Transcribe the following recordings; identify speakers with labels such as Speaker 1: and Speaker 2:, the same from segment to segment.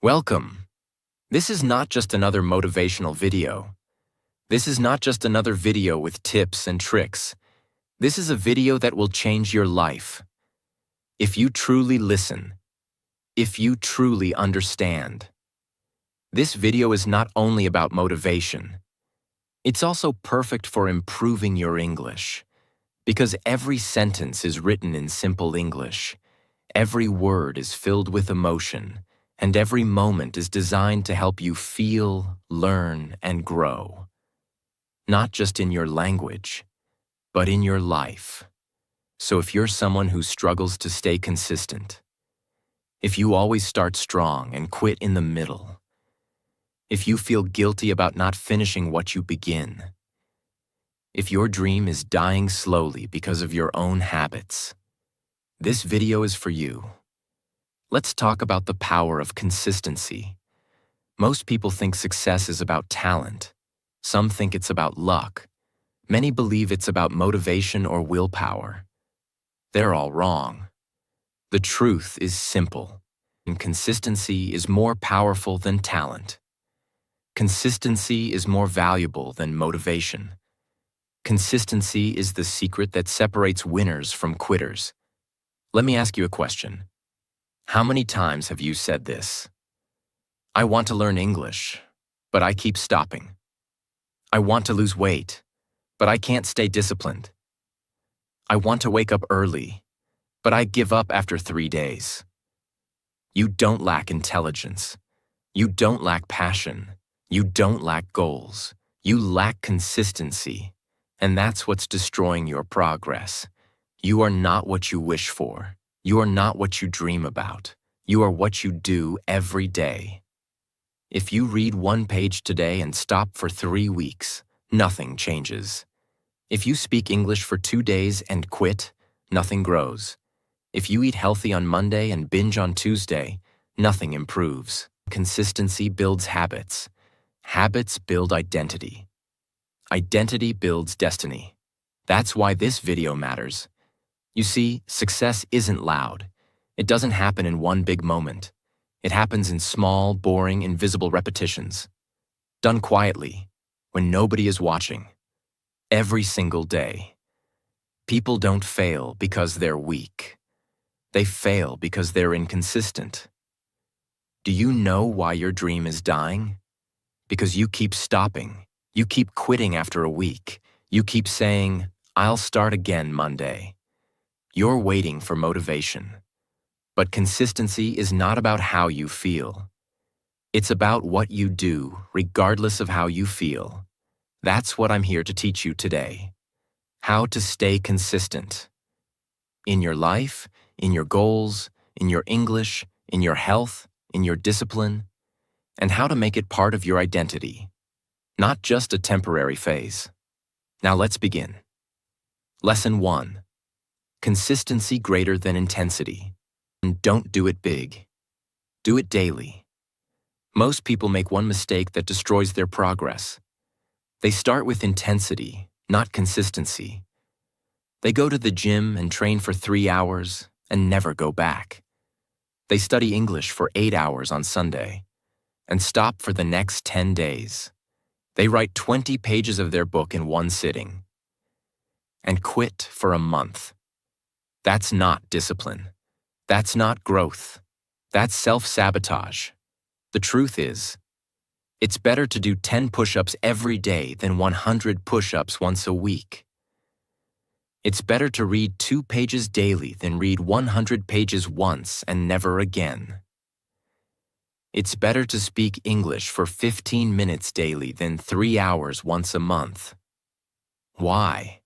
Speaker 1: Welcome. This is not just another motivational video. This is not just another video with tips and tricks. This is a video that will change your life. If you truly listen, if you truly understand. This video is not only about motivation. It's also perfect for improving your English. Because every sentence is written in simple English. Every word is filled with emotion. And every moment is designed to help you feel, learn, and grow. Not just in your language, but in your life. So if you're someone who struggles to stay consistent, if you always start strong and quit in the middle, if you feel guilty about not finishing what you begin, if your dream is dying slowly because of your own habits, this video is for you. Let's talk about the power of consistency. Most people think success is about talent. Some think it's about luck. Many believe it's about motivation or willpower. They're all wrong. The truth is simple, and consistency is more powerful than talent. Consistency is more valuable than motivation. Consistency is the secret that separates winners from quitters. Let me ask you a question. How many times have you said this? I want to learn English, but I keep stopping. I want to lose weight, but I can't stay disciplined. I want to wake up early, but I give up after 3 days. You don't lack intelligence. You don't lack passion. You don't lack goals. You lack consistency, and that's what's destroying your progress. You are not what you wish for. You are not what you dream about. You are what you do every day. If you read one page today and stop for 3 weeks, nothing changes. If you speak English for 2 days and quit, nothing grows. If you eat healthy on Monday and binge on Tuesday, nothing improves. Consistency builds habits. Habits build identity. Identity builds destiny. That's why this video matters. You see, success isn't loud. It doesn't happen in one big moment. It happens in small, boring, invisible repetitions. Done quietly, when nobody is watching. Every single day. People don't fail because they're weak. They fail because they're inconsistent. Do you know why your dream is dying? Because you keep stopping. You keep quitting after a week. You keep saying, I'll start again Monday. You're waiting for motivation. But consistency is not about how you feel. It's about what you do, regardless of how you feel. That's what I'm here to teach you today. How to stay consistent. In your life, in your goals, in your English, in your health, in your discipline, and how to make it part of your identity, not just a temporary phase. Now let's begin. Lesson 1. Consistency greater than intensity. And don't do it big. Do it daily. Most people make one mistake that destroys their progress. They start with intensity, not consistency. They go to the gym and train for 3 hours and never go back. They study English for 8 hours on Sunday and stop for the next 10 days. They write 20 pages of their book in one sitting and quit for a month. That's not discipline. That's not growth. That's self-sabotage. The truth is, it's better to do 10 push-ups every day than 100 push-ups once a week. It's better to read 2 pages daily than read 100 pages once and never again. It's better to speak English for 15 minutes daily than 3 hours once a month. Why?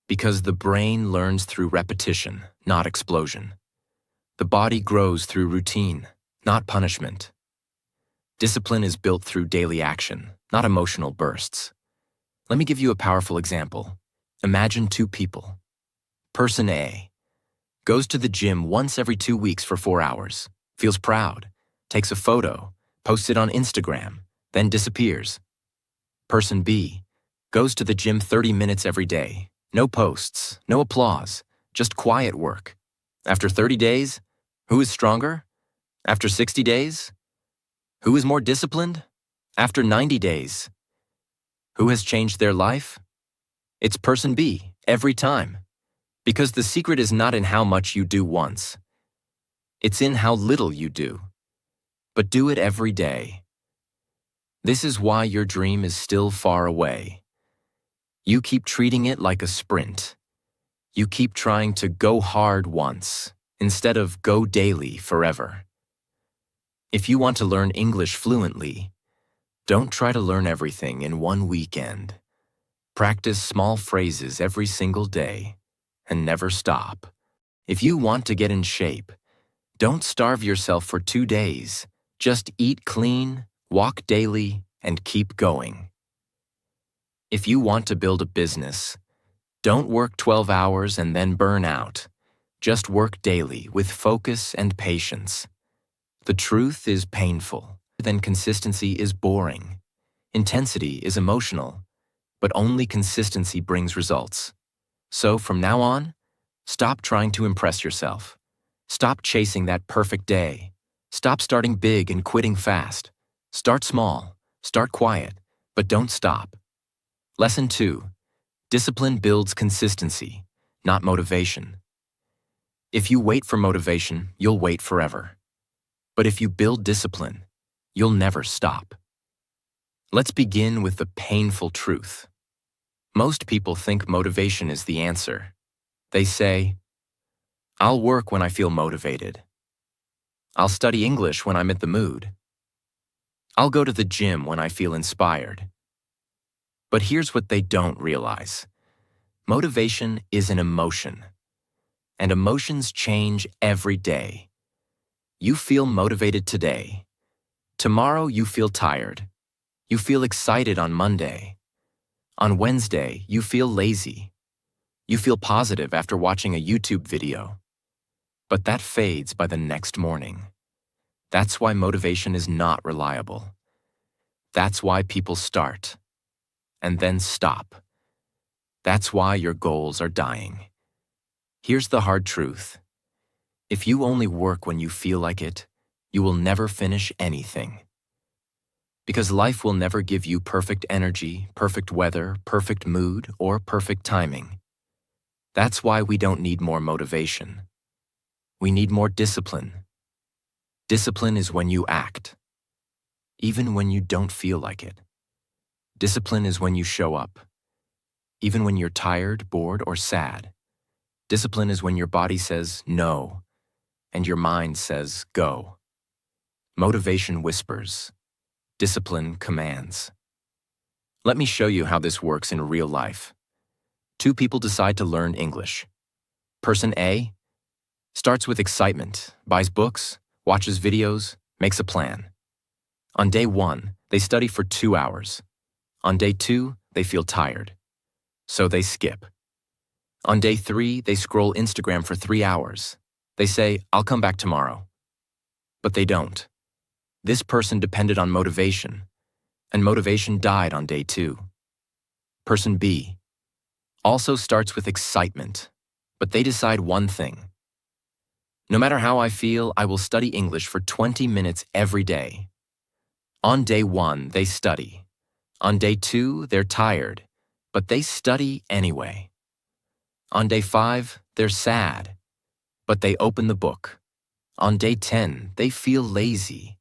Speaker 1: Because the brain learns through repetition, not explosion. The body grows through routine, not punishment. Discipline is built through daily action, not emotional bursts. Let me give you a powerful example. Imagine 2 people. Person A goes to the gym once every 2 weeks for 4 hours, feels proud, takes a photo, posts it on Instagram, then disappears. Person B goes to the gym 30 minutes every day. No posts, no applause, just quiet work. After 30 days, who is stronger? After 60 days, Who is more disciplined? After 90 days. Who has changed their life? It's person B, every time. Because the secret is not in how much you do once. It's in how little you do. But do it every day. This is why your dream is still far away. You keep treating it like a sprint. You keep trying to go hard once, instead of go daily forever. If you want to learn English fluently, don't try to learn everything in one weekend. Practice small phrases every single day, and never stop. If you want to get in shape, don't starve yourself for 2 days. Just eat clean, walk daily, and keep going. If you want to build a business, don't work 12 hours and then burn out. Just work daily with focus and patience. The truth is painful, then consistency is boring. Intensity is emotional, but only consistency brings results. So from now on, stop trying to impress yourself. Stop chasing that perfect day. Stop starting big and quitting fast. Start small, start quiet, but don't stop. Lesson 2. Discipline builds consistency, not motivation. If you wait for motivation, you'll wait forever. But if you build discipline, you'll never stop. Let's begin with the painful truth. Most people think motivation is the answer. They say, I'll work when I feel motivated. I'll study English when I'm in the mood. I'll go to the gym when I feel inspired. But here's what they don't realize. Motivation is an emotion, and emotions change every day. You feel motivated today. Tomorrow you feel tired. You feel excited on Monday. On Wednesday, you feel lazy. You feel positive after watching a YouTube video. But that fades by the next morning. That's why motivation is not reliable. That's why people start and then stop. That's why your goals are dying. Here's the hard truth. If you only work when you feel like it, you will never finish anything. Because life will never give you perfect energy, perfect weather, perfect mood, or perfect timing. That's why we don't need more motivation. We need more discipline. Discipline is when you act, even when you don't feel like it. Discipline is when you show up, even when you're tired, bored, or sad. Discipline is when your body says no, and your mind says go. Motivation whispers. Discipline commands. Let me show you how this works in real life. 2 people decide to learn English. Person A starts with excitement, buys books, watches videos, makes a plan. On day 1, they study for 2 hours. On day 2, they feel tired. So they skip. On day 3, they scroll Instagram for 3 hours. They say, I'll come back tomorrow. But they don't. This person depended on motivation, and motivation died on day 2. Person B also starts with excitement, but they decide one thing. No matter how I feel, I will study English for 20 minutes every day. On day 1, they study. On day 2, they're tired, but they study anyway. On day 5, they're sad, but they open the book. On day 10, they feel lazy,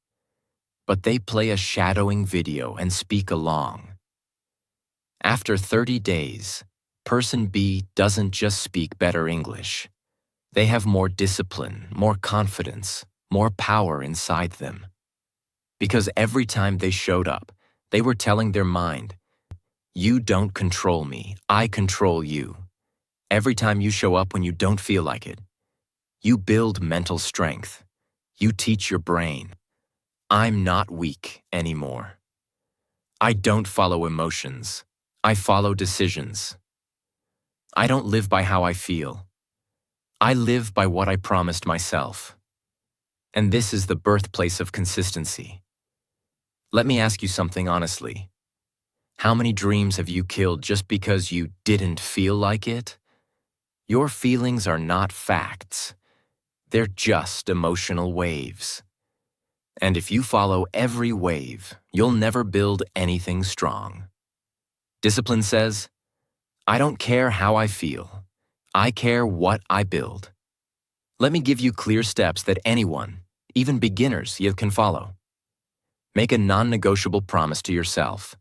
Speaker 1: but they play a shadowing video and speak along. After 30 days, person B doesn't just speak better English. They have more discipline, more confidence, more power inside them. Because every time they showed up, they were telling their mind, you don't control me, I control you. Every time you show up when you don't feel like it, you build mental strength. You teach your brain, I'm not weak anymore. I don't follow emotions. I follow decisions. I don't live by how I feel. I live by what I promised myself. And this is the birthplace of consistency. Let me ask you something honestly. How many dreams have you killed just because you didn't feel like it? Your feelings are not facts. They're just emotional waves. And if you follow every wave, you'll never build anything strong. Discipline says, I don't care how I feel. I care what I build. Let me give you clear steps that anyone, even beginners, you can follow. Make a non-negotiable promise to yourself.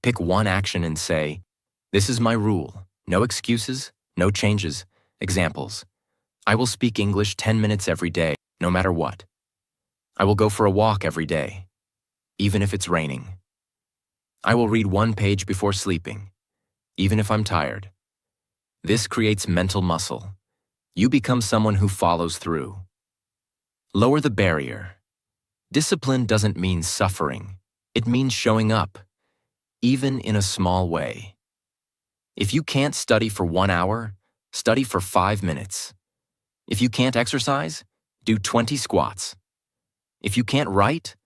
Speaker 1: Pick one action and say, this is my rule. No excuses, no changes. Examples. I will speak English 10 minutes every day, no matter what. I will go for a walk every day, even if it's raining. I will read one page before sleeping, even if I'm tired. This creates mental muscle. You become someone who follows through. Lower the barrier. Discipline doesn't mean suffering. It means showing up, even in a small way. If you can't study for 1 hour, study for 5 minutes. If you can't exercise, do 20 squats. If you can't write,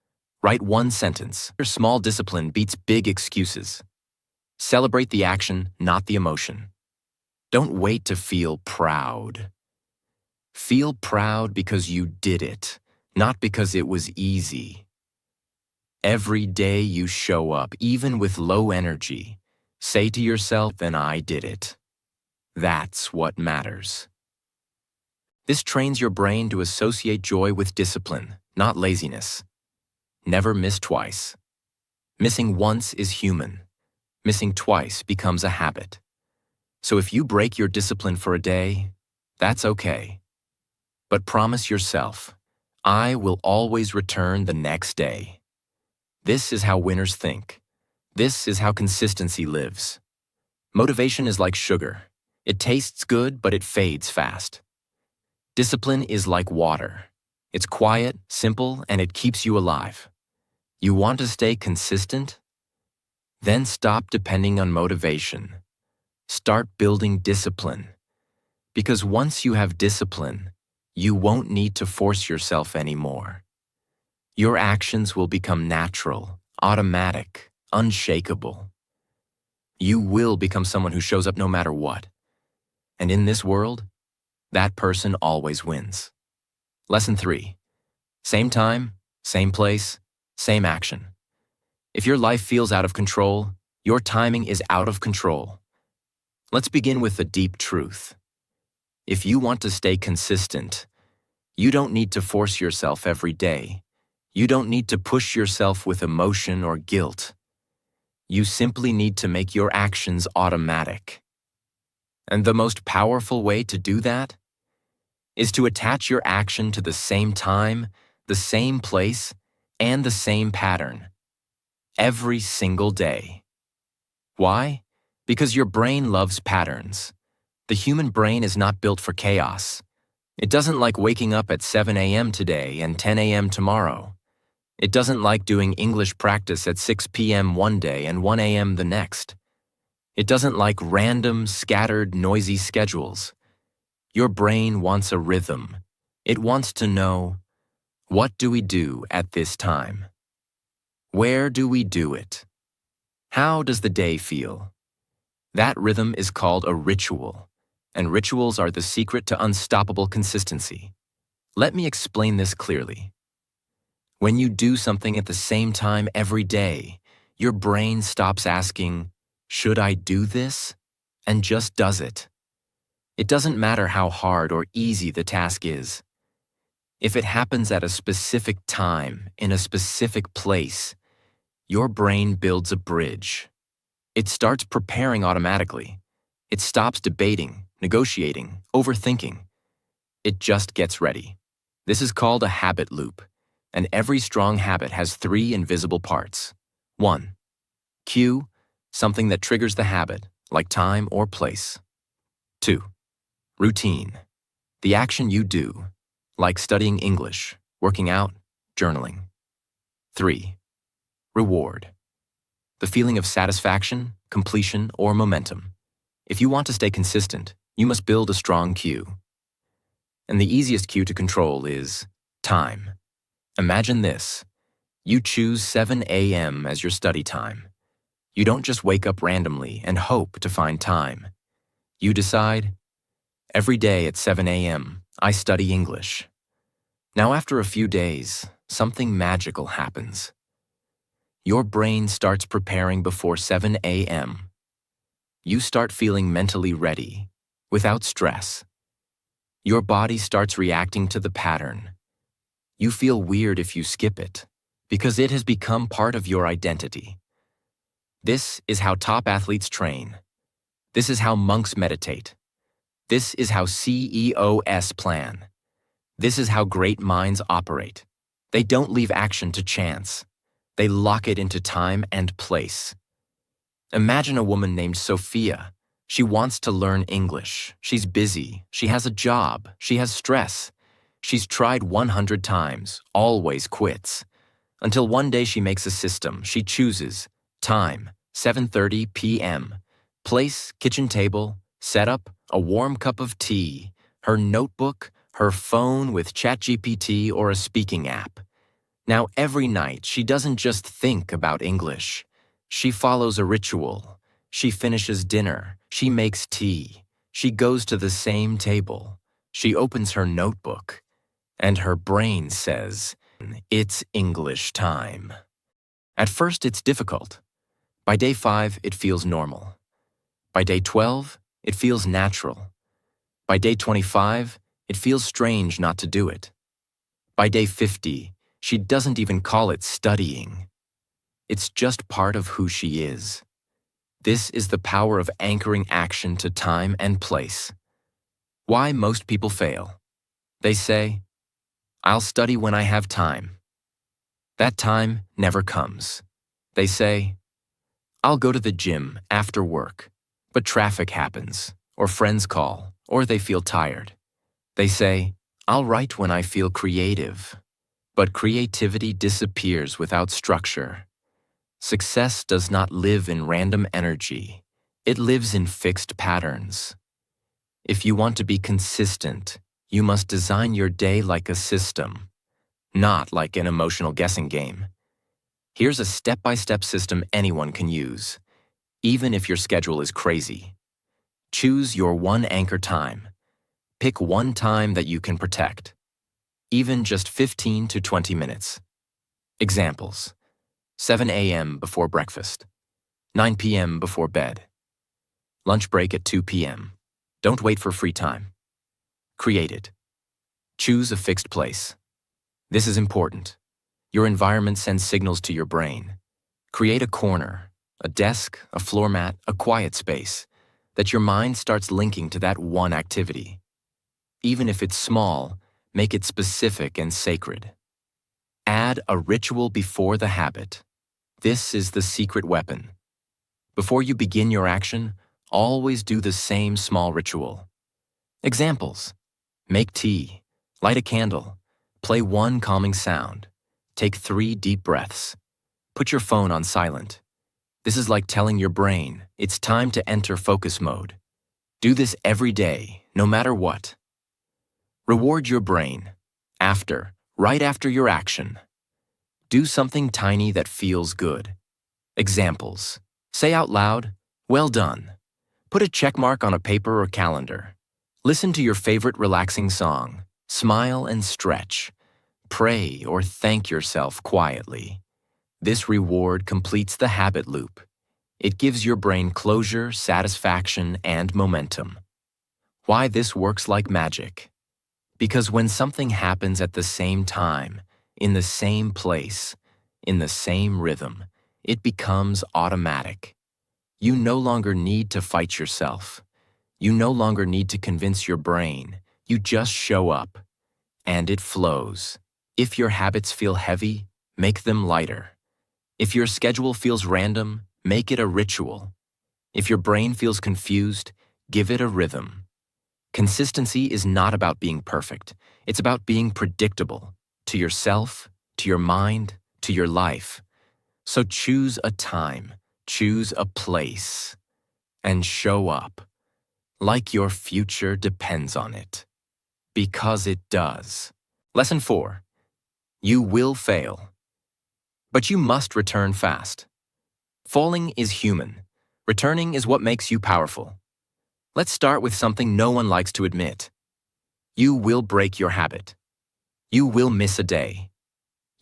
Speaker 1: write 1 sentence. Your small discipline beats big excuses. Celebrate the action, not the emotion. Don't wait to feel proud. Feel proud because you did it, not because it was easy. Every day you show up, even with low energy, say to yourself, then I did it. That's what matters. This trains your brain to associate joy with discipline, not laziness. Never miss twice. Missing once is human. Missing twice becomes a habit. So if you break your discipline for a day, that's okay. But promise yourself, I will always return the next day. This is how winners think. This is how consistency lives. Motivation is like sugar. It tastes good, but it fades fast. Discipline is like water. It's quiet, simple, and it keeps you alive. You want to stay consistent? Then stop depending on motivation. Start building discipline. Because once you have discipline, you won't need to force yourself anymore. Your actions will become natural, automatic, unshakable. You will become someone who shows up no matter what. And in this world, that person always wins. Lesson 3. Same time, same place, same action. If your life feels out of control, your timing is out of control. Let's begin with the deep truth. If you want to stay consistent, you don't need to force yourself every day. You don't need to push yourself with emotion or guilt. You simply need to make your actions automatic. And the most powerful way to do that is to attach your action to the same time, the same place, and the same pattern. Every single day. Why? Because your brain loves patterns. The human brain is not built for chaos. It doesn't like waking up at 7 a.m. today and 10 a.m. tomorrow. It doesn't like doing English practice at 6 p.m. one day and 1 a.m. the next. It doesn't like random, scattered, noisy schedules. Your brain wants a rhythm. It wants to know, what do we do at this time? Where do we do it? How does the day feel? That rhythm is called a ritual, and rituals are the secret to unstoppable consistency. Let me explain this clearly. When you do something at the same time every day, your brain stops asking, should I do this? And just does it. It doesn't matter how hard or easy the task is. If it happens at a specific time, in a specific place, your brain builds a bridge. It starts preparing automatically. It stops debating, negotiating, overthinking. It just gets ready. This is called a habit loop, and every strong habit has 3 invisible parts. 1. Cue, something that triggers the habit, like time or place. 2. Routine, the action you do, like studying English, working out, journaling. 3. Reward, the feeling of satisfaction, completion, or momentum. If you want to stay consistent, you must build a strong cue. And the easiest cue to control is time. Imagine this. You choose 7 a.m. as your study time. You don't just wake up randomly and hope to find time. You decide, every day at 7 a.m., I study English. Now after a few days, something magical happens. Your brain starts preparing before 7 a.m. You start feeling mentally ready, without stress. Your body starts reacting to the pattern. You feel weird if you skip it, because it has become part of your identity. This is how top athletes train. This is how monks meditate. This is how CEOs plan. This is how great minds operate. They don't leave action to chance. They lock it into time and place. Imagine a woman named Sophia. She wants to learn English. She's busy. She has a job. She has stress. She's tried 100 times, always quits. Until one day she makes a system. She chooses time, 7:30 p.m. Place, kitchen table, setup, a warm cup of tea, her notebook, her phone with ChatGPT or a speaking app. Now every night she doesn't just think about English. She follows a ritual. She finishes dinner. She makes tea. She goes to the same table. She opens her notebook. And her brain says, "It's English time." At first it's difficult. By day 5, it feels normal. By day 12, it feels natural. By day 25, it feels strange not to do it. By day 50, she doesn't even call it studying. It's just part of who she is. This is the power of anchoring action to time and place. Why most people fail? They say, "I'll study when I have time." That time never comes. They say, "I'll go to the gym after work," but traffic happens, or friends call, or they feel tired. They say, "I'll write when I feel creative," but creativity disappears without structure. Success does not live in random energy. It lives in fixed patterns. If you want to be consistent, you must design your day like a system, not like an emotional guessing game. Here's a step-by-step system anyone can use, even if your schedule is crazy. Choose your one anchor time. Pick one time that you can protect, even just 15 to 20 minutes. Examples: 7 a.m. before breakfast, 9 p.m. before bed, lunch break at 2 p.m. Don't wait for free time. Create it. Choose a fixed place. This is important. Your environment sends signals to your brain. Create a corner, a desk, a floor mat, a quiet space, that your mind starts linking to that one activity. Even if it's small, make it specific and sacred. Add a ritual before the habit. This is the secret weapon. Before you begin your action, always do the same small ritual. Examples: make tea, light a candle, play one calming sound, take 3 deep breaths, put your phone on silent. This is like telling your brain, it's time to enter focus mode. Do this every day, no matter what. Reward your brain. Right after your action. Do something tiny that feels good. Examples: say out loud, "Well done." Put a check mark on a paper or calendar. Listen to your favorite relaxing song. Smile and stretch. Pray or thank yourself quietly. This reward completes the habit loop. It gives your brain closure, satisfaction, and momentum. Why this works like magic? Because when something happens at the same time, in the same place, in the same rhythm, it becomes automatic. You no longer need to fight yourself. You no longer need to convince your brain. You just show up, and it flows. If your habits feel heavy, make them lighter. If your schedule feels random, make it a ritual. If your brain feels confused, give it a rhythm. Consistency is not about being perfect. It's about being predictable. To yourself, to your mind, to your life. So choose a time, choose a place, and show up like your future depends on it. Because it does. Lesson 4. You will fail. But you must return fast. Falling is human. Returning is what makes you powerful. Let's start with something no one likes to admit. You will break your habit. You will miss a day.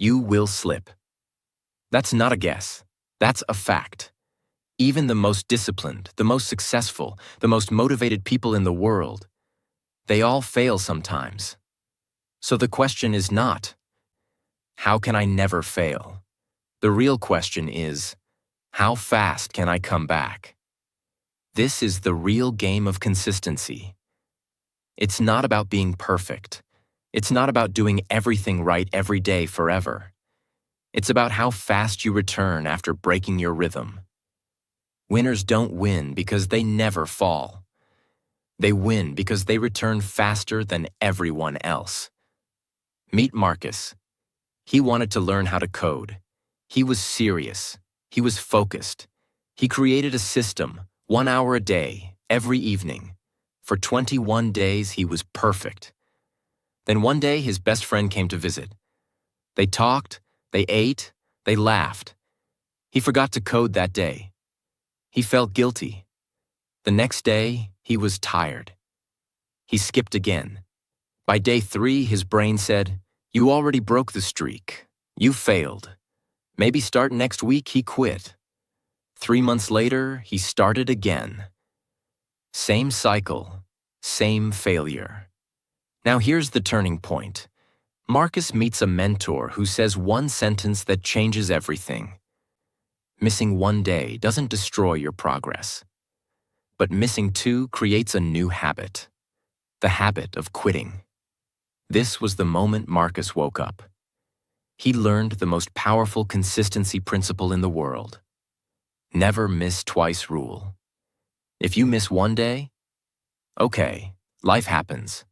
Speaker 1: You will slip. That's not a guess. That's a fact. Even the most disciplined, the most successful, the most motivated people in the world, they all fail sometimes. So the question is not, how can I never fail? The real question is, how fast can I come back? This is the real game of consistency. It's not about being perfect. It's not about doing everything right every day forever. It's about how fast you return after breaking your rhythm. Winners don't win because they never fall. They win because they return faster than everyone else. Meet Marcus. He wanted to learn how to code. He was serious. He was focused. He created a system, 1 hour a day, every evening. For 21 days, he was perfect. Then one day, his best friend came to visit. They talked, they ate, they laughed. He forgot to code that day. He felt guilty. The next day, he was tired. He skipped again. By day 3, his brain said, "You already broke the streak. You failed. Maybe start next week." He quit. 3 months later, he started again. Same cycle, same failure. Now here's the turning point. Marcus meets a mentor who says one sentence that changes everything. Missing 1 day doesn't destroy your progress. But missing 2 creates a new habit. The habit of quitting. This was the moment Marcus woke up. He learned the most powerful consistency principle in the world. Never miss twice rule. If you miss 1 day, okay, life happens.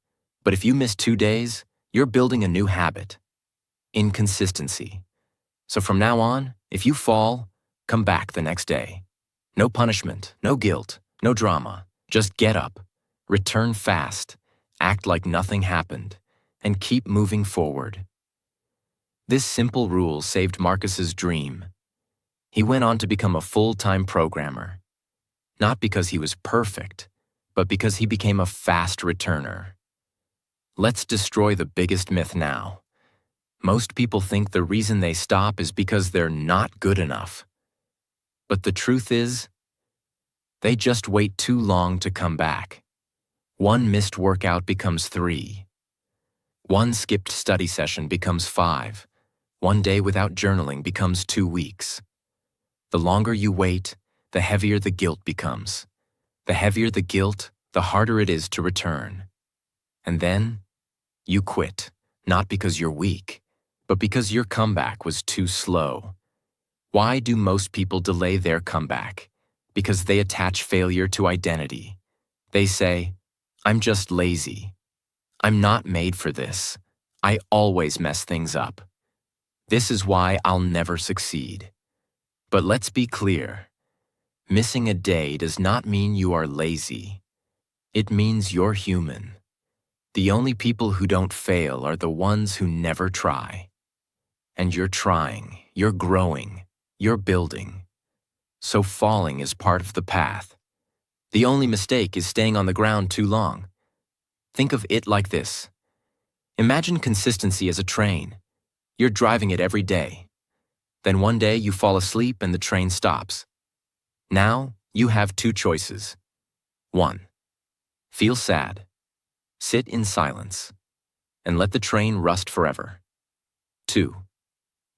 Speaker 1: But if you miss 2 days, you're building a new habit. Inconsistency. So from now on, if you fall, come back the next day. No punishment, no guilt, no drama. Just get up, return fast, act like nothing happened, and keep moving forward. This simple rule saved Marcus's dream. He went on to become a full-time programmer. Not because he was perfect, but because he became a fast returner. Let's destroy the biggest myth now. Most people think the reason they stop is because they're not good enough. But the truth is, they just wait too long to come back. 1 missed workout becomes 3. 1 skipped study session becomes 5. 1 day without journaling becomes 2 weeks. The longer you wait, the heavier the guilt becomes. The heavier the guilt, the harder it is to return. And then, you quit, not because you're weak, but because your comeback was too slow. Why do most people delay their comeback? Because they attach failure to identity. They say, "I'm just lazy. I'm not made for this. I always mess things up. This is why I'll never succeed." But let's be clear. Missing a day does not mean you are lazy. It means you're human. The only people who don't fail are the ones who never try. And you're trying, you're growing, you're building. So falling is part of the path. The only mistake is staying on the ground too long. Think of it like this. Imagine consistency as a train. You're driving it every day. Then one day you fall asleep and the train stops. Now you have 2 choices. 1. Feel sad. Sit in silence and let the train rust forever. 2.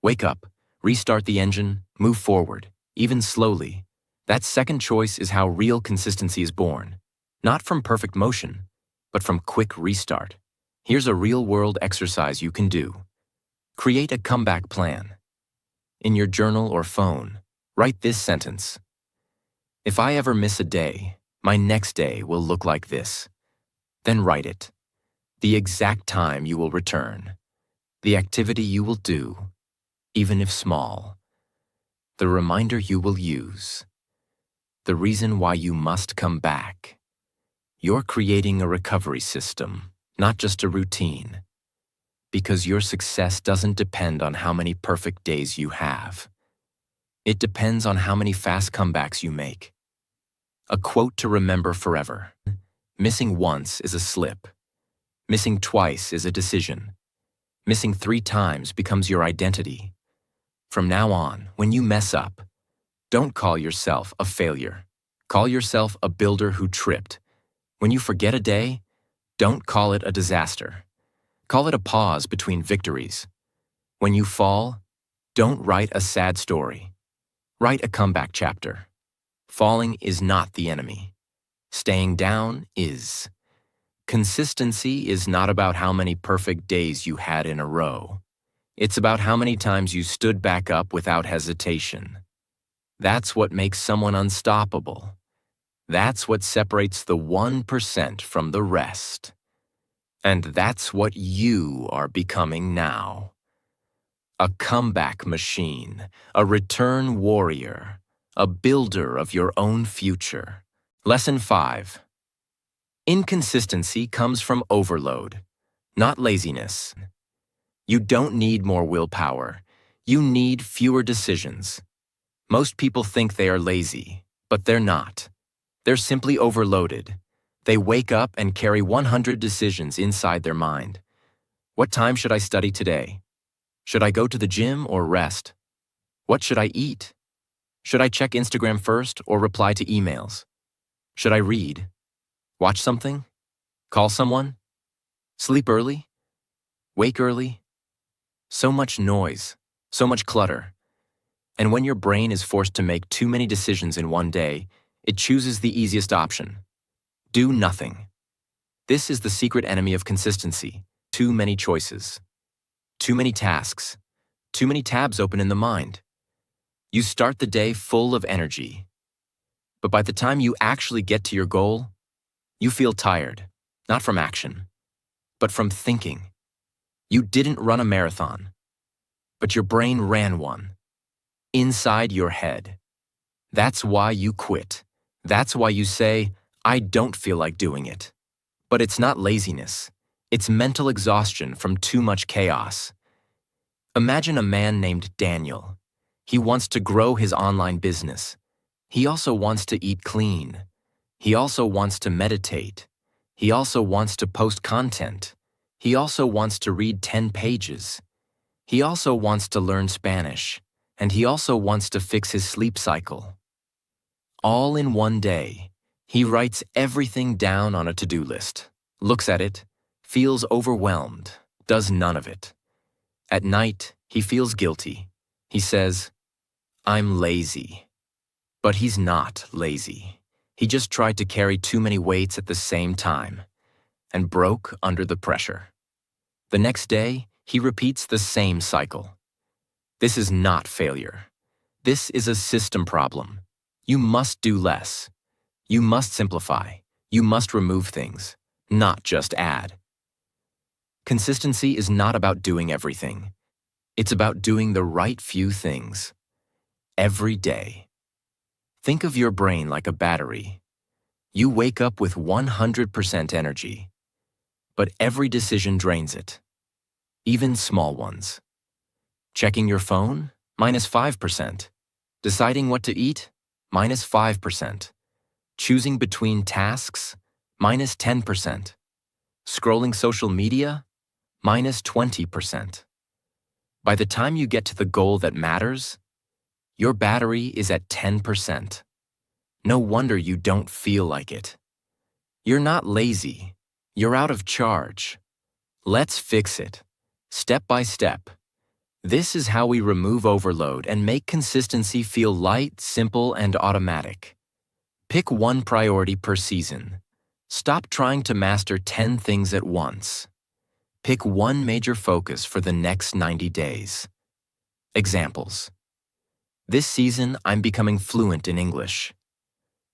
Speaker 1: Wake up, restart the engine, move forward, even slowly. That second choice is how real consistency is born. Not from perfect motion, but from quick restart. Here's a real-world exercise you can do. Create a comeback plan. In your journal or phone, write this sentence. If I ever miss a day, my next day will look like this. Then write it. The exact time you will return. The activity you will do, even if small. The reminder you will use. The reason why you must come back. You're creating a recovery system, not just a routine. Because your success doesn't depend on how many perfect days you have. It depends on how many fast comebacks you make. A quote to remember forever. Missing once is a slip. Missing twice is a decision. Missing 3 times becomes your identity. From now on, when you mess up, don't call yourself a failure. Call yourself a builder who tripped. When you forget a day, don't call it a disaster. Call it a pause between victories. When you fall, don't write a sad story. Write a comeback chapter. Falling is not the enemy. Staying down is. Consistency is not about how many perfect days you had in a row. It's about how many times you stood back up without hesitation. That's what makes someone unstoppable. That's what separates the 1% from the rest. And that's what you are becoming now. A comeback machine, a return warrior, a builder of your own future. Lesson 5. Inconsistency comes from overload, not laziness. You don't need more willpower. You need fewer decisions. Most people think they are lazy, but they're not. They're simply overloaded. They wake up and carry 100 decisions inside their mind. What time should I study today? Should I go to the gym or rest? What should I eat? Should I check Instagram first or reply to emails? Should I read? Watch something? Call someone? Sleep early? Wake early? So much noise, so much clutter. And when your brain is forced to make too many decisions in one day, it chooses the easiest option. Do nothing. This is the secret enemy of consistency. Too many choices. Too many tasks. Too many tabs open in the mind. You start the day full of energy. But by the time you actually get to your goal, you feel tired, not from action, but from thinking. You didn't run a marathon, but your brain ran one. Inside your head. That's why you quit. That's why you say, I don't feel like doing it. But it's not laziness. It's mental exhaustion from too much chaos. Imagine a man named Daniel. He wants to grow his online business. He also wants to eat clean. He also wants to meditate. He also wants to post content. He also wants to read 10 pages. He also wants to learn Spanish. And he also wants to fix his sleep cycle. All in one day, he writes everything down on a to-do list, looks at it, feels overwhelmed, does none of it. At night, he feels guilty. He says, I'm lazy. But he's not lazy. He just tried to carry too many weights at the same time and broke under the pressure. The next day, he repeats the same cycle. This is not failure. This is a system problem. You must do less. You must simplify. You must remove things, not just add. Consistency is not about doing everything. It's about doing the right few things. Every day. Think of your brain like a battery. You wake up with 100% energy, but every decision drains it, even small ones. Checking your phone? -5%. Deciding what to eat? -5%. Choosing between tasks? -10%. Scrolling social media? -20%. By the time you get to the goal that matters, your battery is at 10%. No wonder you don't feel like it. You're not lazy. You're out of charge. Let's fix it, step by step. This is how we remove overload and make consistency feel light, simple, and automatic. Pick one priority per season. Stop trying to master 10 things at once. Pick one major focus for the next 90 days. Examples. This season, I'm becoming fluent in English.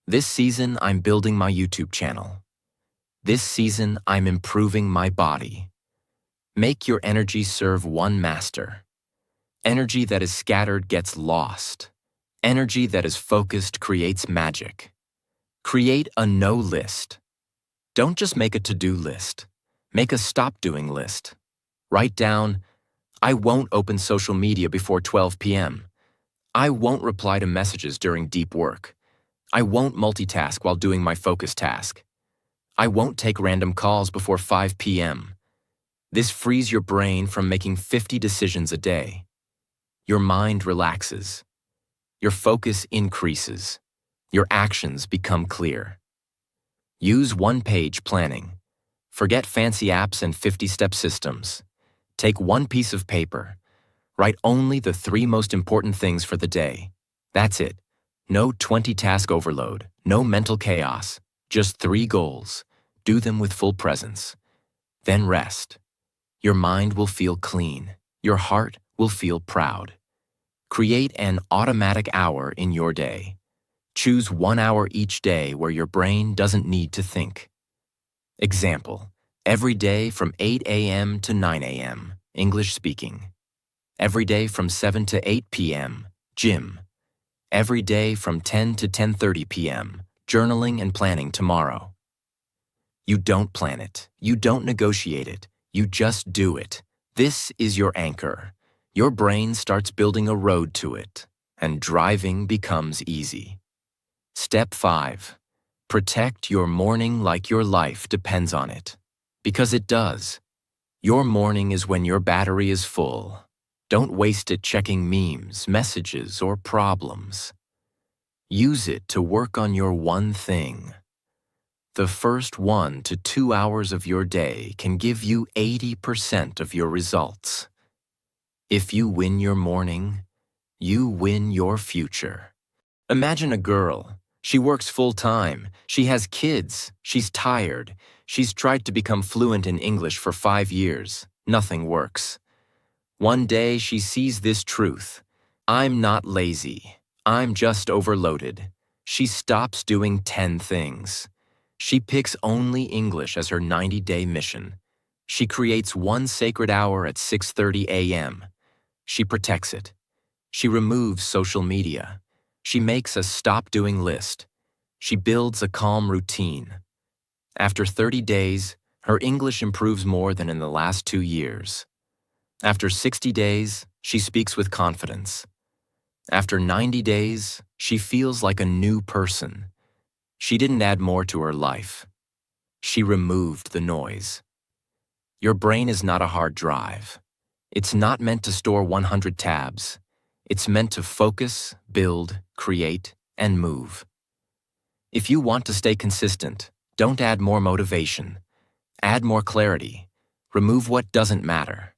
Speaker 1: This season, I'm building my YouTube channel. This season, I'm improving my body. Make your energy serve one master. Energy that is scattered gets lost. Energy that is focused creates magic. Create a no list. Don't just make a to-do list. Make a stop-doing list. Write down, I won't open social media before 12 p.m. I won't reply to messages during deep work. I won't multitask while doing my focus task. I won't take random calls before 5 p.m. This frees your brain from making 50 decisions a day. Your mind relaxes. Your focus increases. Your actions become clear. Use one-page planning. Forget fancy apps and 50-step systems. Take one piece of paper. Write only the 3 most important things for the day. That's it. No 20-task overload, no mental chaos. Just 3 goals. Do them with full presence. Then rest. Your mind will feel clean. Your heart will feel proud. Create an automatic hour in your day. Choose 1 hour each day where your brain doesn't need to think. Example, every day from 8 a.m. to 9 a.m., English speaking. Every day from 7 to 8 p.m., gym. Every day from 10 to 10:30 p.m., journaling and planning tomorrow. You don't plan it. You don't negotiate it. You just do it. This is your anchor. Your brain starts building a road to it, and driving becomes easy. Step 5. Protect your morning like your life depends on it. Because it does. Your morning is when your battery is full. Don't waste it checking memes, messages, or problems. Use it to work on your one thing. The first 1 to 2 hours of your day can give you 80% of your results. If you win your morning, you win your future. Imagine a girl. She works full-time. She has kids. She's tired. She's tried to become fluent in English for 5 years. Nothing works. One day she sees this truth. I'm not lazy. I'm just overloaded. She stops doing 10 things. She picks only English as her 90-day mission. She creates 1 sacred hour at 6:30 a.m. She protects it. She removes social media. She makes a stop-doing list. She builds a calm routine. After 30 days, her English improves more than in the last 2 years. After 60 days, she speaks with confidence. After 90 days, she feels like a new person. She didn't add more to her life. She removed the noise. Your brain is not a hard drive. It's not meant to store 100 tabs. It's meant to focus, build, create, and move. If you want to stay consistent, don't add more motivation. Add more clarity. Remove what doesn't matter.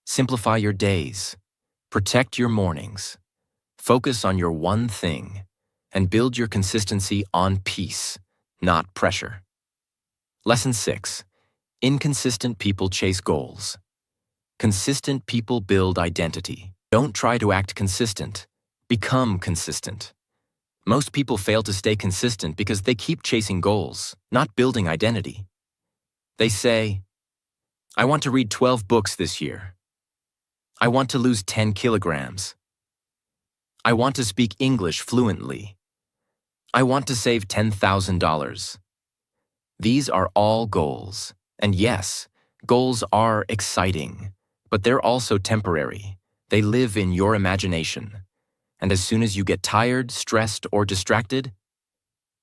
Speaker 1: Simplify your days. Protect your mornings. Focus on your one thing, and build your consistency on peace, not pressure. Lesson 6. Inconsistent people chase goals. Consistent people build identity. Don't try to act consistent. Become consistent. Most people fail to stay consistent because they keep chasing goals, not building identity. They say, I want to read 12 books this year. I want to lose 10 kilograms. I want to speak English fluently. I want to save $10,000. These are all goals. And yes, goals are exciting, but they're also temporary. They live in your imagination. And as soon as you get tired, stressed, or distracted,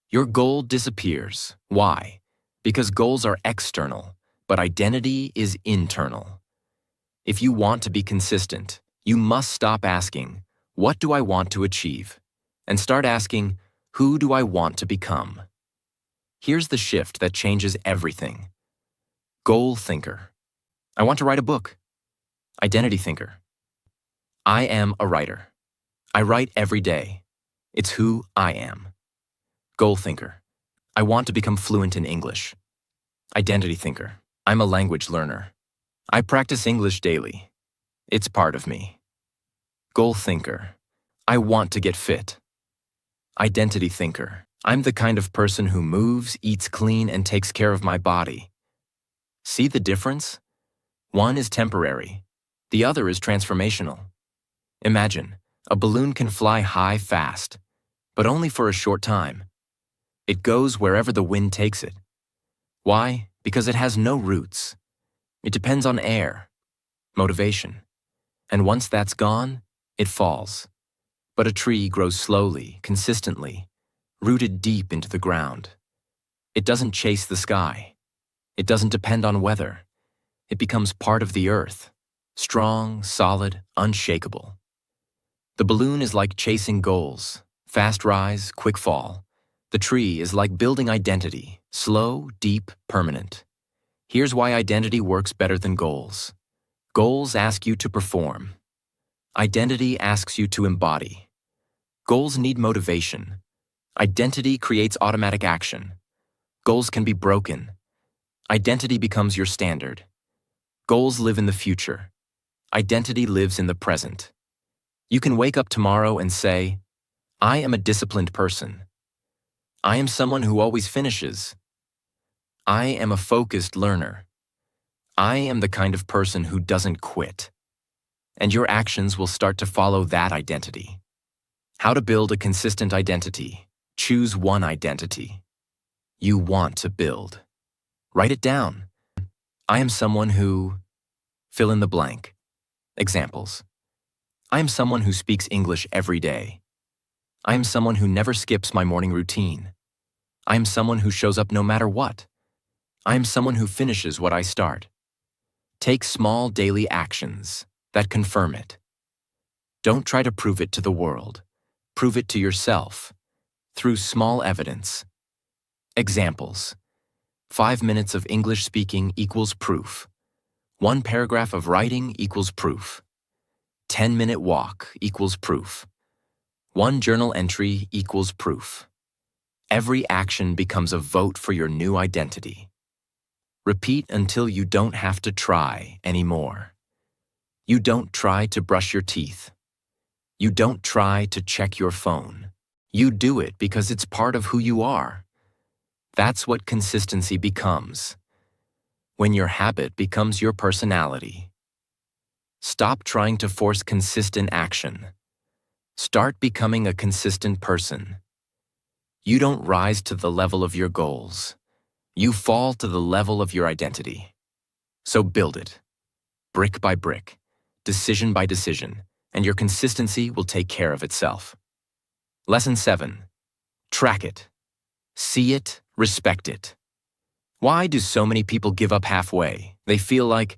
Speaker 1: your goal disappears. Why? Because goals are external, but identity is internal. If you want to be consistent, you must stop asking, what do I want to achieve? And start asking, who do I want to become? Here's the shift that changes everything. Goal thinker. I want to write a book. Identity thinker. I am a writer. I write every day. It's who I am. Goal thinker. I want to become fluent in English. Identity thinker. I'm a language learner. I practice English daily. It's part of me. Goal thinker. I want to get fit. Identity thinker. I'm the kind of person who moves, eats clean, and takes care of my body. See the difference? One is temporary. The other is transformational. Imagine, a balloon can fly high fast, but only for a short time. It goes wherever the wind takes it. Why? Because it has no roots. It depends on air, motivation. And once that's gone, it falls. But a tree grows slowly, consistently, rooted deep into the ground. It doesn't chase the sky. It doesn't depend on weather. It becomes part of the earth, strong, solid, unshakable. The balloon is like chasing goals, fast rise, quick fall. The tree is like building identity, slow, deep, permanent. Here's why identity works better than goals. Goals ask you to perform. Identity asks you to embody. Goals need motivation. Identity creates automatic action. Goals can be broken. Identity becomes your standard. Goals live in the future. Identity lives in the present. You can wake up tomorrow and say, I am a disciplined person. I am someone who always finishes. I am a focused learner. I am the kind of person who doesn't quit. And your actions will start to follow that identity. How to build a consistent identity. Choose one identity you want to build. Write it down. I am someone who... fill in the blank. Examples. I am someone who speaks English every day. I am someone who never skips my morning routine. I am someone who shows up no matter what. I am someone who finishes what I start. Take small daily actions that confirm it. Don't try to prove it to the world. Prove it to yourself through small evidence. Examples. 5 minutes of English speaking equals proof. 1 paragraph of writing equals proof. 10-minute walk equals proof. 1 journal entry equals proof. Every action becomes a vote for your new identity. Repeat until you don't have to try anymore. You don't try to brush your teeth. You don't try to check your phone. You do it because it's part of who you are. That's what consistency becomes. When your habit becomes your personality. Stop trying to force consistent action. Start becoming a consistent person. You don't rise to the level of your goals. You fall to the level of your identity. So build it, brick by brick, decision by decision, and your consistency will take care of itself. Lesson 7. Track it. See it, respect it. Why do so many people give up halfway? They feel like,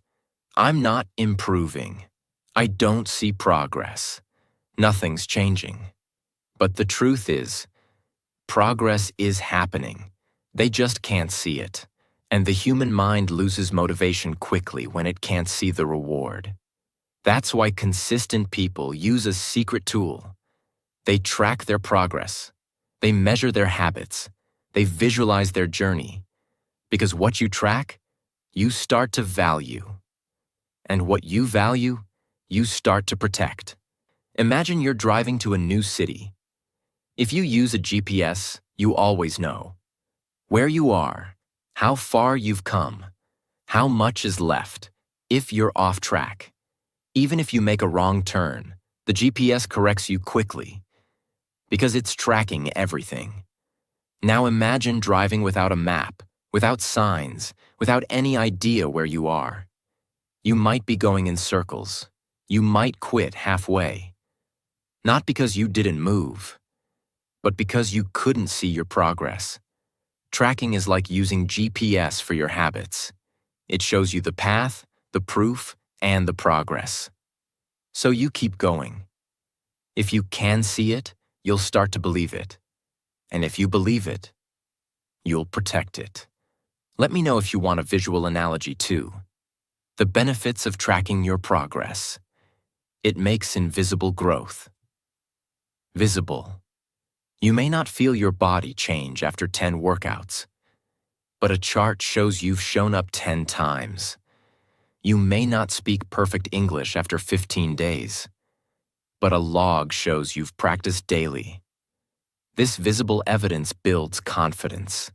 Speaker 1: I'm not improving. I don't see progress. Nothing's changing. But the truth is, progress is happening. They just can't see it. And the human mind loses motivation quickly when it can't see the reward. That's why consistent people use a secret tool. They track their progress. They measure their habits. They visualize their journey. Because what you track, you start to value. And what you value, you start to protect. Imagine you're driving to a new city. If you use a GPS, you always know where you are, how far you've come, how much is left, if you're off track. Even if you make a wrong turn, the GPS corrects you quickly because it's tracking everything. Now imagine driving without a map, without signs, without any idea where you are. You might be going in circles. You might quit halfway. Not because you didn't move, but because you couldn't see your progress. Tracking is like using GPS for your habits. It shows you the path, the proof, and the progress. So you keep going. If you can see it, you'll start to believe it. And if you believe it, you'll protect it. Let me know if you want a visual analogy too. The benefits of tracking your progress. It makes invisible growth. Visible. You may not feel your body change after 10 workouts, but a chart shows you've shown up 10 times. You may not speak perfect English after 15 days, but a log shows you've practiced daily. This visible evidence builds confidence.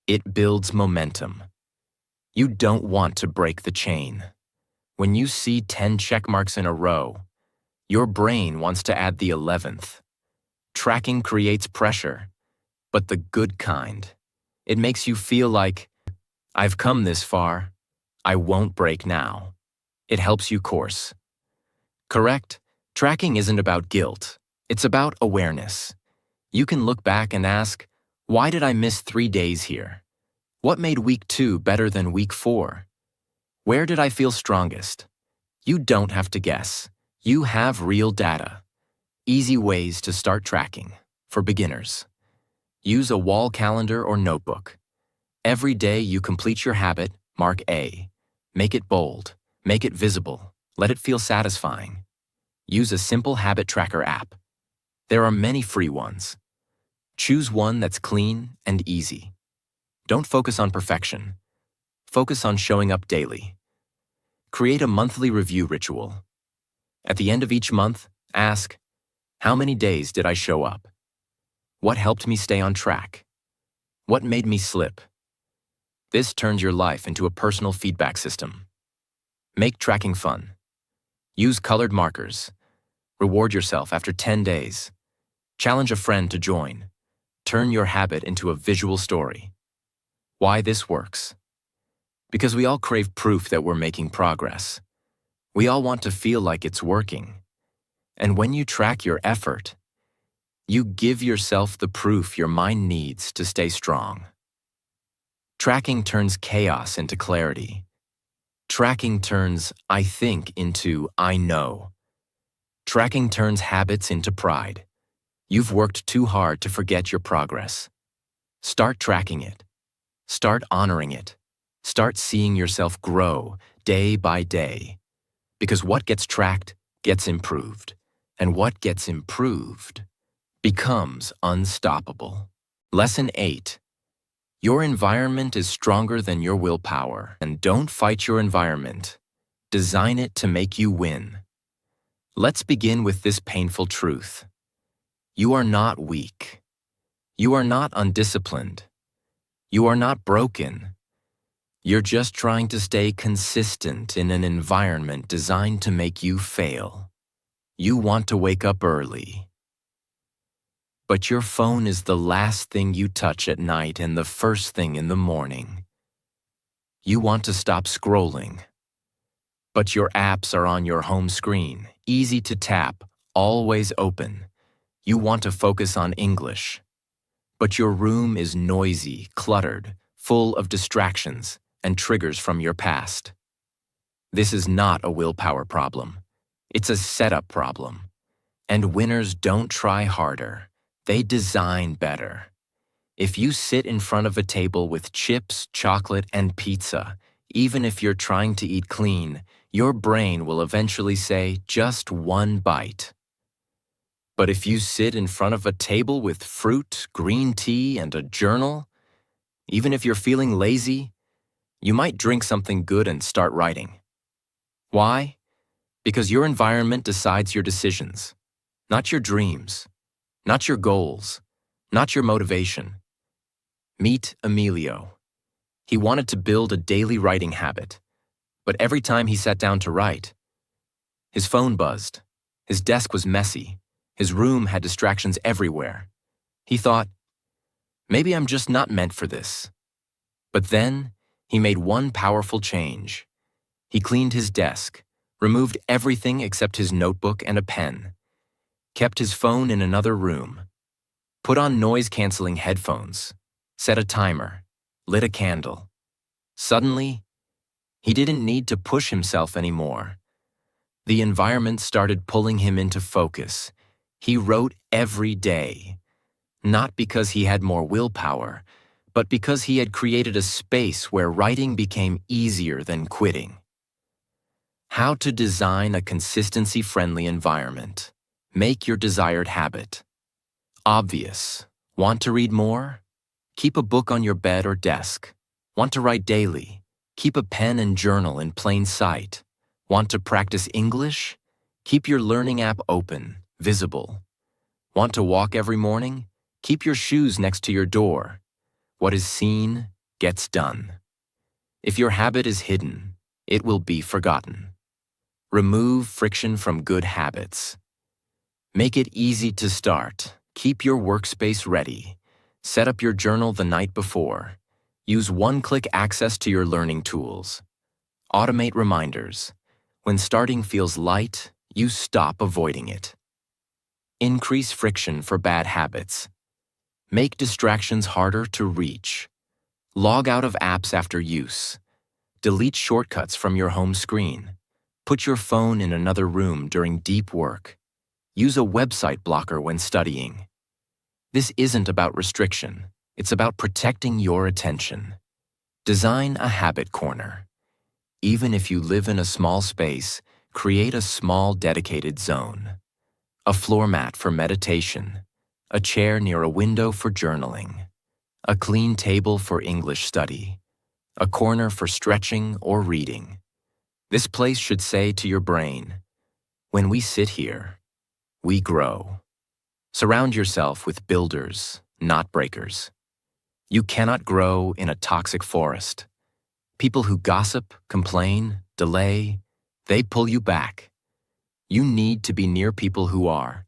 Speaker 1: It builds momentum. You don't want to break the chain. When you see 10 check marks in a row, your brain wants to add the 11th. Tracking creates pressure, but the good kind. It makes you feel like, I've come this far. I won't break now. It helps you course. Correct? Tracking isn't about guilt. It's about awareness. You can look back and ask, why did I miss 3 days here? What made week 2 better than week 4? Where did I feel strongest? You don't have to guess. You have real data. Easy ways to start tracking. For beginners, use a wall calendar or notebook. Every day you complete your habit, mark A. Make it bold. Make it visible. Let it feel satisfying. Use a simple habit tracker app. There are many free ones. Choose one that's clean and easy. Don't focus on perfection. Focus on showing up daily. Create a monthly review ritual. At the end of each month, ask, how many days did I show up? What helped me stay on track? What made me slip? This turns your life into a personal feedback system. Make tracking fun. Use colored markers. Reward yourself after 10 days. Challenge a friend to join. Turn your habit into a visual story. Why this works? Because we all crave proof that we're making progress. We all want to feel like it's working. And when you track your effort, you give yourself the proof your mind needs to stay strong. Tracking turns chaos into clarity. Tracking turns I think into I know. Tracking turns habits into pride. You've worked too hard to forget your progress. Start tracking it. Start honoring it. Start seeing yourself grow day by day. Because what gets tracked gets improved. And what gets improved becomes unstoppable. Lesson 8. Your environment is stronger than your willpower. And don't fight your environment. Design it to make you win. Let's begin with this painful truth. You are not weak. You are not undisciplined. You are not broken. You're just trying to stay consistent in an environment designed to make you fail. You want to wake up early. But your phone is the last thing you touch at night and the first thing in the morning. You want to stop scrolling. But your apps are on your home screen, easy to tap, always open. You want to focus on English. But your room is noisy, cluttered, full of distractions and triggers from your past. This is not a willpower problem. It's a setup problem. And winners don't try harder. They design better. If you sit in front of a table with chips, chocolate, and pizza, even if you're trying to eat clean, your brain will eventually say, just one bite. But if you sit in front of a table with fruit, green tea, and a journal, even if you're feeling lazy, you might drink something good and start writing. Why? Because your environment decides your decisions, not your dreams, not your goals, not your motivation. Meet Emilio. He wanted to build a daily writing habit, but every time he sat down to write, his phone buzzed, his desk was messy, his room had distractions everywhere. He thought, maybe I'm just not meant for this. But then, he made one powerful change. He cleaned his desk, removed everything except his notebook and a pen, kept his phone in another room, put on noise-canceling headphones, set a timer, lit a candle. Suddenly, he didn't need to push himself anymore. The environment started pulling him into focus. He wrote every day, not because he had more willpower, but because he had created a space where writing became easier than quitting. How to design a consistency-friendly environment. Make your desired habit. Obvious. Want to read more? Keep a book on your bed or desk. Want to write daily? Keep a pen and journal in plain sight. Want to practice English? Keep your learning app open, visible. Want to walk every morning? Keep your shoes next to your door. What is seen gets done. If your habit is hidden, it will be forgotten. Remove friction from good habits. Make it easy to start. Keep your workspace ready. Set up your journal the night before. Use one-click access to your learning tools. Automate reminders. When starting feels light, you stop avoiding it. Increase friction for bad habits. Make distractions harder to reach. Log out of apps after use. Delete shortcuts from your home screen. Put your phone in another room during deep work. Use a website blocker when studying. This isn't about restriction. It's about protecting your attention. Design a habit corner. Even if you live in a small space, create a small dedicated zone. A floor mat for meditation. A chair near a window for journaling. A clean table for English study. A corner for stretching or reading. This place should say to your brain, when we sit here, we grow. Surround yourself with builders, not breakers. You cannot grow in a toxic forest. People who gossip, complain, delay, they pull you back. You need to be near people who are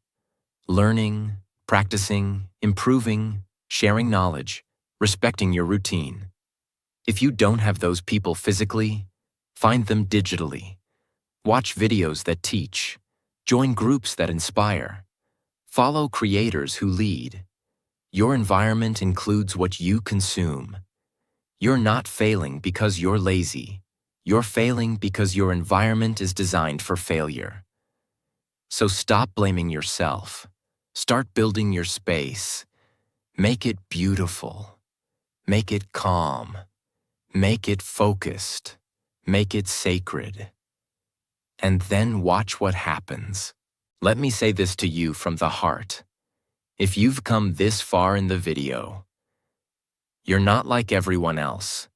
Speaker 1: learning, practicing, improving, sharing knowledge, respecting your routine. If you don't have those people physically, find them digitally. Watch videos that teach. Join groups that inspire. Follow creators who lead. Your environment includes what you consume. You're not failing because you're lazy. You're failing because your environment is designed for failure. So stop blaming yourself. Start building your space. Make it beautiful. Make it calm. Make it focused. Make it sacred. And then watch what happens. Let me say this to you from the heart. If you've come this far in the video, you're not like everyone else.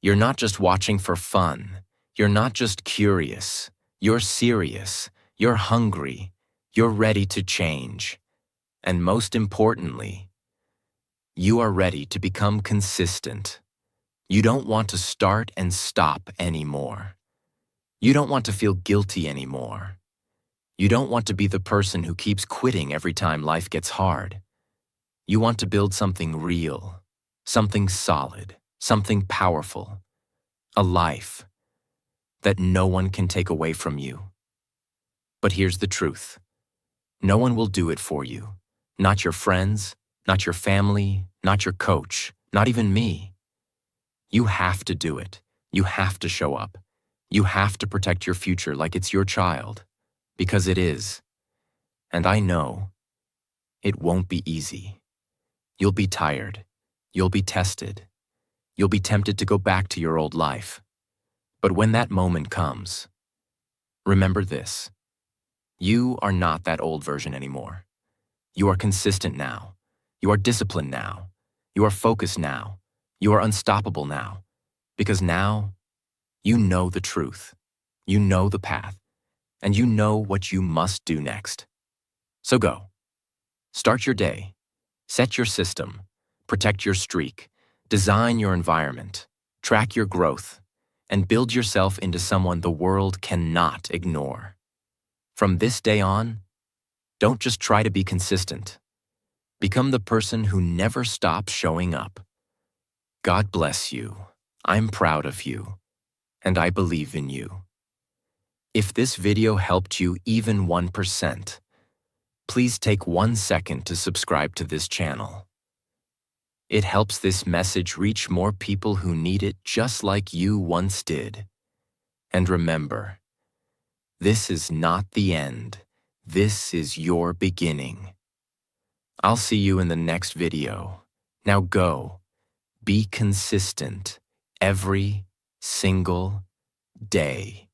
Speaker 1: You're not just watching for fun. You're not just curious. You're serious. You're hungry. You're ready to change. And most importantly, you are ready to become consistent. You don't want to start and stop anymore. You don't want to feel guilty anymore. You don't want to be the person who keeps quitting every time life gets hard. You want to build something real, something solid, something powerful, a life that no one can take away from you. But here's the truth. No one will do it for you. Not your friends, not your family, not your coach, not even me. You have to do it. You have to show up. You have to protect your future like it's your child, because it is. And I know it won't be easy. You'll be tired. You'll be tested. You'll be tempted to go back to your old life. But when that moment comes, remember this. You are not that old version anymore. You are consistent now. You are disciplined now. You are focused now. You are unstoppable now. Because now, you know the truth. You know the path. And you know what you must do next. So go. Start your day. Set your system. Protect your streak. Design your environment. Track your growth. And build yourself into someone the world cannot ignore. From this day on, don't just try to be consistent. Become the person who never stops showing up. God bless you. I'm proud of you. And I believe in you. If this video helped you even 1%, please take 1 second to subscribe to this channel. It helps this message reach more people who need it just like you once did. And remember, this is not the end. This is your beginning. I'll see you in the next video. Now go. Be consistent every single day.